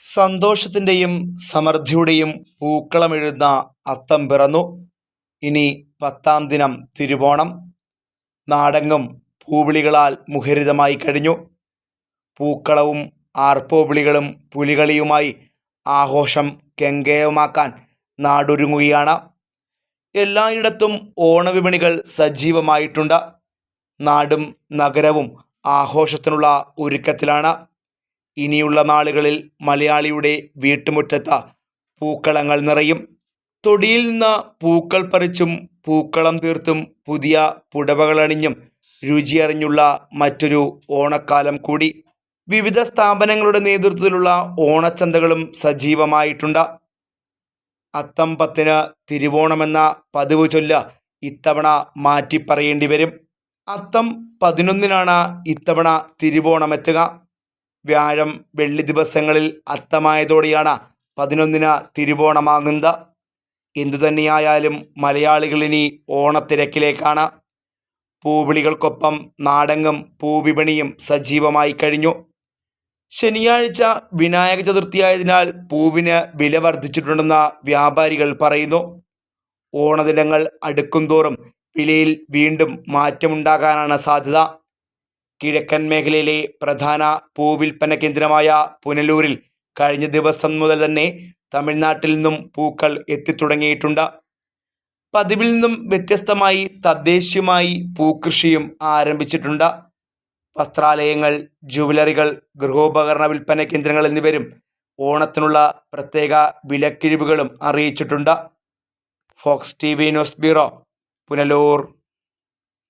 സന്തോഷത്തിൻ്റെയും സമൃദ്ധിയുടെയും പൂക്കളമെഴുന്ന അത്തം പിറന്നു. ഇനി 10-ാം ദിനം തിരുവോണം. നാടെങ്ങും പൂവിളികളാൽ മുഖരിതമായി കഴിഞ്ഞു. പൂക്കളവും ആർപ്പുവിളികളും പുലികളിയുമായി ആഘോഷം കെങ്കേമമാക്കാൻ നാടൊരുങ്ങുകയാണ്. എല്ലായിടത്തും ഓണവിപണികൾ സജീവമായിട്ടുണ്ട്. നാടും നഗരവും ആഘോഷത്തിനുള്ള ഒരുക്കത്തിലാണ്. ഇനിയുള്ള നാളുകളിൽ മലയാളിയുടെ വീട്ടുമുറ്റത്ത് പൂക്കളങ്ങൾ നിറയും. തൊടിയിൽ നിന്ന് പൂക്കൾ പറിച്ചും പൂക്കളം തീർത്തും പുതിയ പുടവകളണിഞ്ഞും രുചിയറിഞ്ഞുള്ള മറ്റൊരു ഓണക്കാലം കൂടി. വിവിധ സ്ഥാപനങ്ങളുടെ നേതൃത്വത്തിലുള്ള ഓണച്ചന്തകളും സജീവമായിട്ടുണ്ട്. അത്തം 10-ന് തിരുവോണമെന്ന പതിവ് ചൊല്ല് ഇത്തവണ മാറ്റിപ്പറയേണ്ടി വരും. അത്തം 11-നാണ് ഇത്തവണ തിരുവോണമെത്തുക. വ്യാഴം വെള്ളി ദിവസങ്ങളിൽ അത്തമായതോടെയാണ് 11-ന് തിരുവോണമാകുന്നത്. എന്തുതന്നെയായാലും മലയാളികളിനി ഓണത്തിരക്കിലേക്കാണ്. പൂവിളികൾക്കൊപ്പം നാടെങ്ങും പൂവിപണിയും സജീവമായി കഴിഞ്ഞു. ശനിയാഴ്ച വിനായക ചതുർത്ഥിയായതിനാൽ പൂവിന് വില വർദ്ധിച്ചിട്ടുണ്ടെന്ന് വ്യാപാരികൾ പറയുന്നു. ഓണദിനങ്ങൾ അടുക്കുംതോറും വിലയിൽ വീണ്ടും മാറ്റമുണ്ടാകാനാണ് സാധ്യത. കിഴക്കൻ മേഖലയിലെ പ്രധാന പൂവിൽപ്പന കേന്ദ്രമായ പുനലൂരിൽ കഴിഞ്ഞ ദിവസം മുതൽ തന്നെ തമിഴ്നാട്ടിൽ നിന്നും പൂക്കൾ എത്തിത്തുടങ്ങിയിട്ടുണ്ട്. പതിവിൽ നിന്നും വ്യത്യസ്തമായി തദ്ദേശീയമായി പൂക്കൃഷിയും ആരംഭിച്ചിട്ടുണ്ട്. വസ്ത്രാലയങ്ങൾ, ജുവലറികൾ, ഗൃഹോപകരണ വിൽപ്പന കേന്ദ്രങ്ങൾ എന്നിവരും ഓണത്തിനുള്ള പ്രത്യേക വിലക്കിഴിവുകളും അറിയിച്ചിട്ടുണ്ട്. Fox TV news bureau, Punalur.